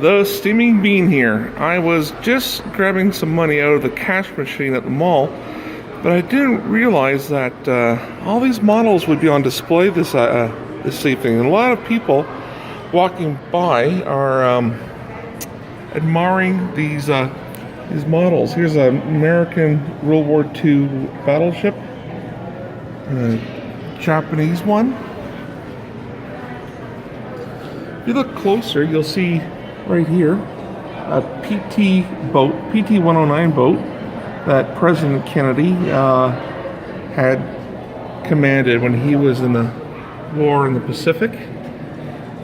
The steaming bean here. I was just grabbing some money out of the cash machine at the mall, but I didn't realize that all these models would be on display this evening. And a lot of people walking by are admiring these models. Here's an American World War II battleship, a Japanese one. If you look closer, you'll see right here a PT-109 boat that President Kennedy had commanded when he was in the war in the Pacific.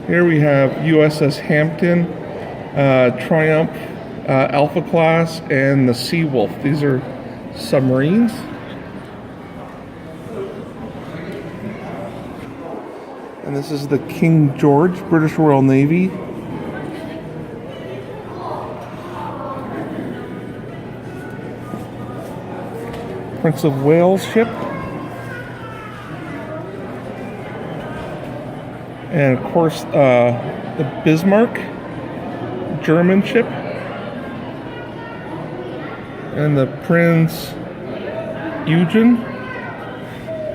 Here we have USS Hampton, Triumph, Alpha Class, and the Seawolf. These are submarines. And this is the King George, British Royal Navy. Prince of Wales ship. And of course, the Bismarck, German ship. And the Prince Eugen.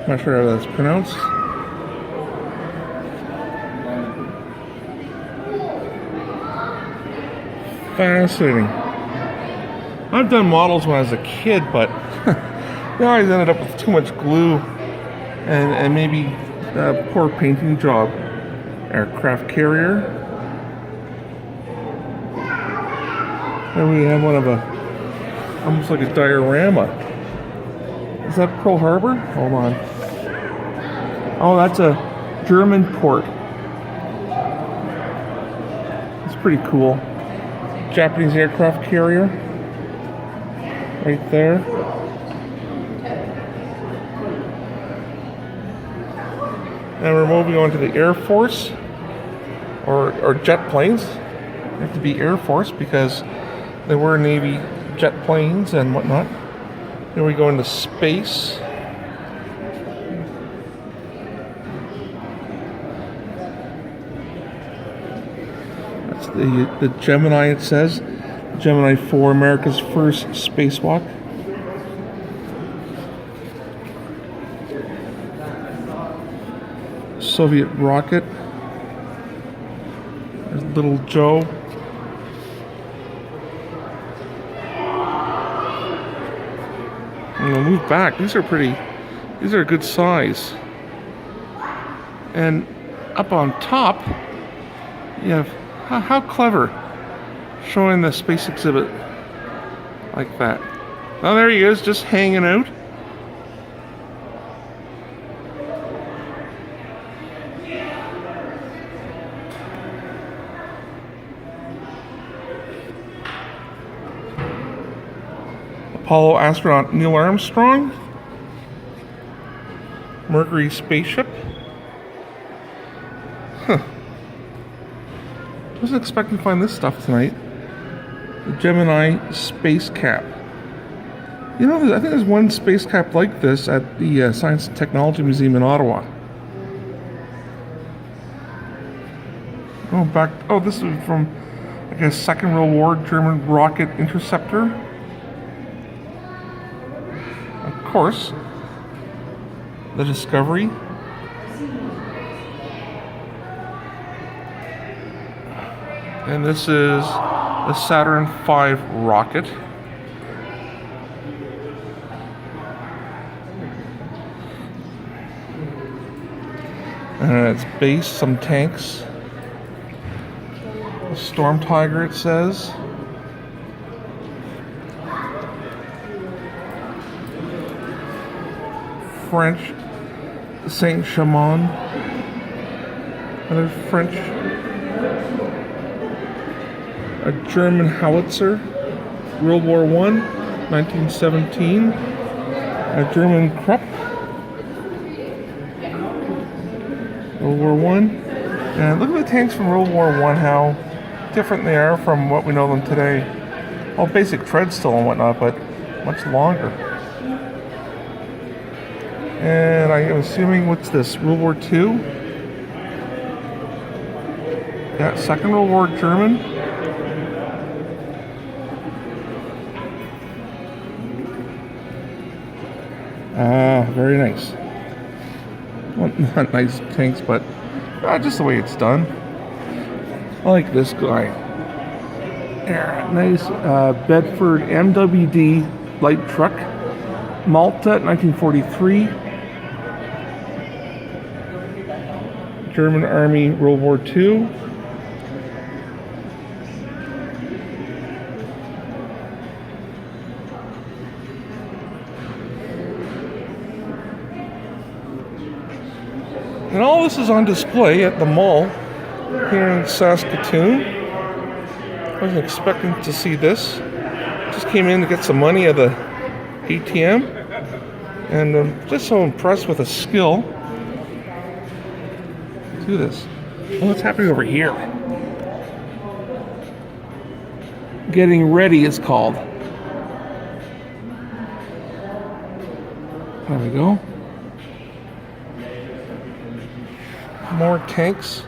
Not sure how that's pronounced. Fascinating. I've done models when I was a kid, but I always ended up with too much glue and maybe a poor painting job. Aircraft carrier. And we have one of almost like a diorama. Is that Pearl Harbor? Hold on. Oh, that's a German port. It's pretty cool. Japanese aircraft carrier. Right there. And we're moving on to the Air Force, or jet planes. They have to be Air Force because they were Navy jet planes and whatnot. Here we go into space. That's the Gemini, it says. Gemini 4, America's first spacewalk. Soviet rocket. There's little Joe. I'm gonna move back. These are a good size. And up on top, you have, how clever, showing the space exhibit like that. Oh, there he is, just hanging out. Apollo astronaut Neil Armstrong. Mercury spaceship. Huh. Wasn't expecting to find this stuff tonight. The Gemini space cap. You know, I think there's one space cap like this at the Science and Technology Museum in Ottawa. Going back, oh, this is from, I guess, Second World War German rocket interceptor. Of course, the Discovery. And this is the Saturn V rocket. And its base, some tanks. The Storm Tiger, it says. French Saint-Chamond. Another French. A German howitzer. World War I, 1917. A German Krupp. World War I. And look at the tanks from World War I, how different they are from what we know them today. Well, basic tread still and whatnot, but much longer. And I am assuming, what's this, World War II? Yeah, Second World War German. Ah, very nice. Well, not nice tanks, but just the way it's done. I like this guy. Yeah, nice Bedford MWD light truck. Malta, 1943. German Army, World War II. And all this is on display at the mall here in Saskatoon. I wasn't expecting to see this. Just came in to get some money at the ATM. And I'm just so impressed with the skill. Do this. Well, what's happening over here? Getting ready is called. There we go. More tanks.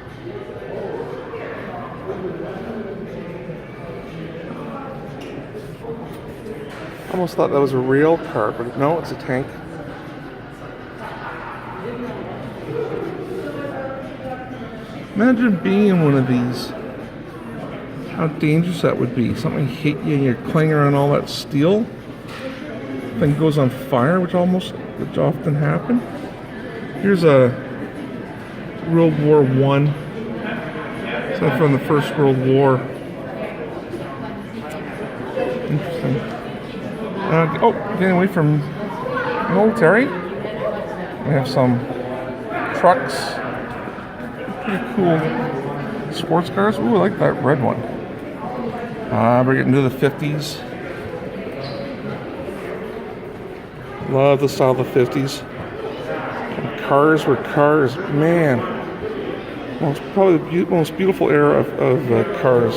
Almost thought that was a real car, but no, it's a tank. Imagine being in one of these. How dangerous that would be. Something hit you and you're clanging around all that steel. Thing goes on fire, which often happen. Here's a World War I. So from the First World War. Interesting. Getting away from military. We have some trucks. Pretty cool sports cars. Ooh, I like that red one. We're getting to the 50s. Love the style of the 50s. And cars were cars. Man. Probably the most beautiful era of cars.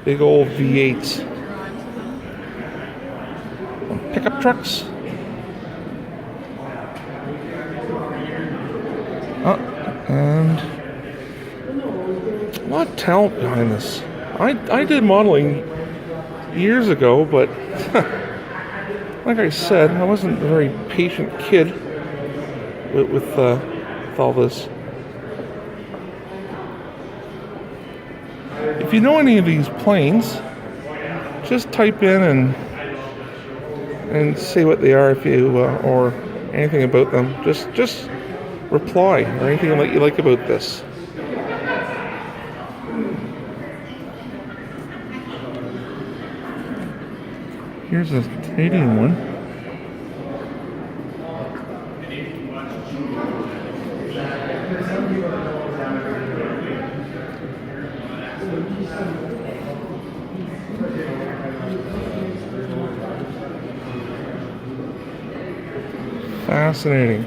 Big old V8s. Pickup trucks. And a lot of talent behind this. I did modeling years ago, but like I said, I wasn't a very patient kid with all this. If you know any of these planes, just type in and say what they are if you or anything about them. Just reply or anything that you like about this. Here's a Canadian one. Fascinating.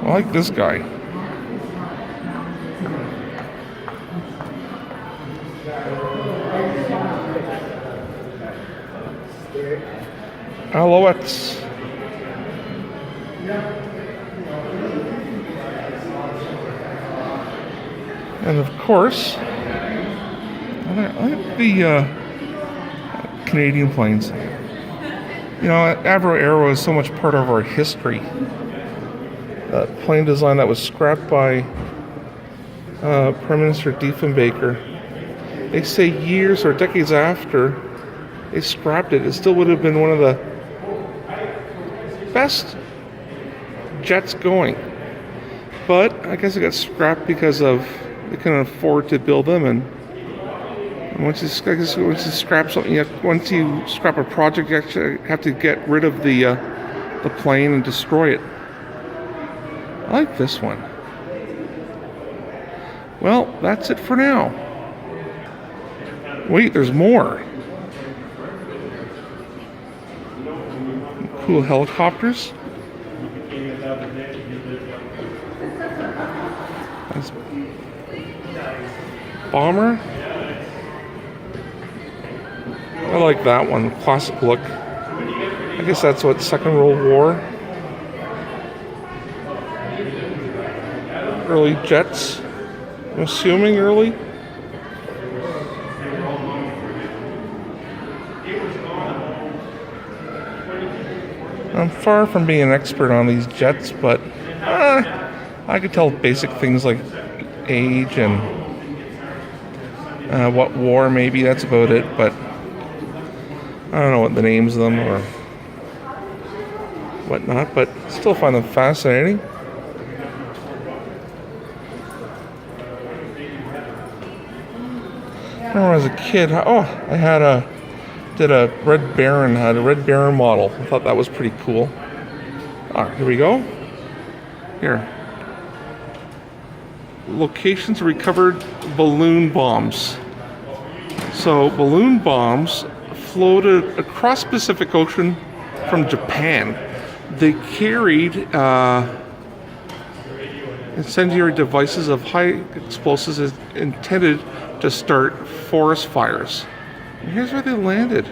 I like this guy. Alouettes. And of course, I like the Canadian planes. You know, Avro Aero is so much part of our history. Plane design that was scrapped by Prime Minister Diefenbaker. They say years or decades after they scrapped it, it still would have been one of the best jets going. But I guess it got scrapped because they couldn't afford to build them. And once you scrap something, once you scrap a project, you actually have to get rid of the plane and destroy it. I like this one. Well, that's it for now. Wait, there's more. Cool helicopters. Nice bomber. I like that one, classic look. I guess that's what, Second World War. Early jets. I'm assuming early. I'm far from being an expert on these jets, but I could tell basic things like age and what war maybe, that's about it, but I don't know what the names of them or whatnot, but still find them fascinating. I remember as a kid, I did a Red Baron, had a Red Baron model. I thought that was pretty cool. Alright, here we go. Here. Locations of recovered balloon bombs. So, balloon bombs floated across the Pacific Ocean from Japan. They carried incendiary devices of high explosives intended to start forest fires. And here's where they landed.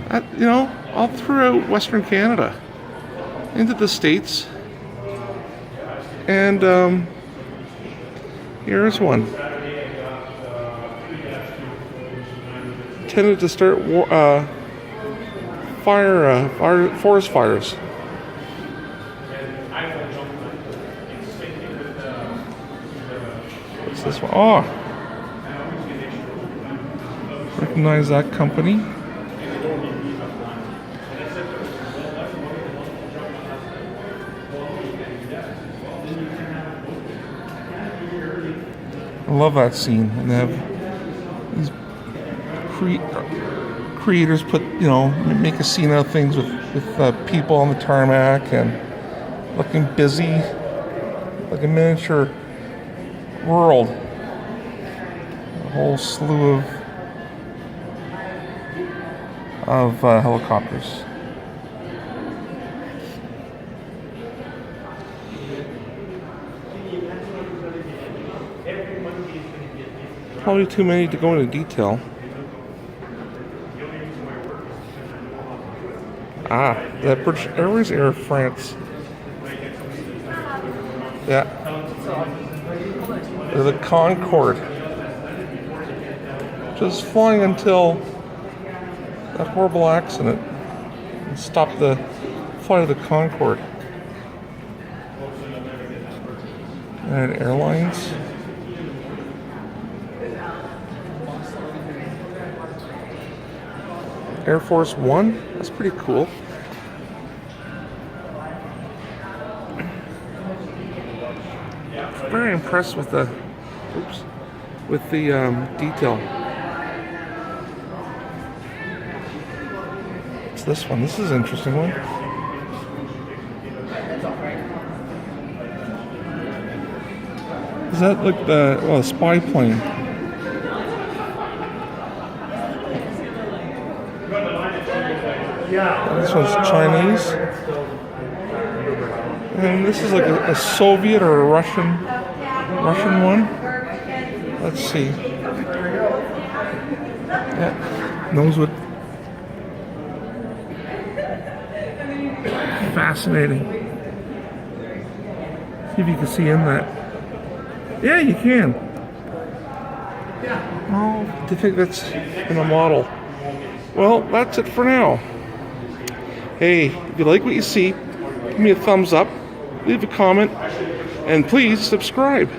All throughout Western Canada, into the States. And here's one. Intended to start forest fires. What's this one? Oh! Recognize that company. I love that scene. And they have these creators make a scene out of things with people on the tarmac and looking busy, like a miniature world. A whole slew of helicopters. Probably too many to go into detail. The British Airways Air France. Yeah. They're the Concorde. Just flying until that horrible accident and stopped the flight of the Concorde. And Airlines. Air Force One. That's pretty cool. Very impressed with the detail. What's this one? This is an interesting one. Is that like the spy plane? This one's Chinese. And this is like a Soviet or a Russian one. Let's see. Yeah, knows what. Fascinating. See if you can see in that. Yeah, you can. Oh, I think that's in a model. Well, that's it for now. Hey, if you like what you see, give me a thumbs up, leave a comment, and please subscribe.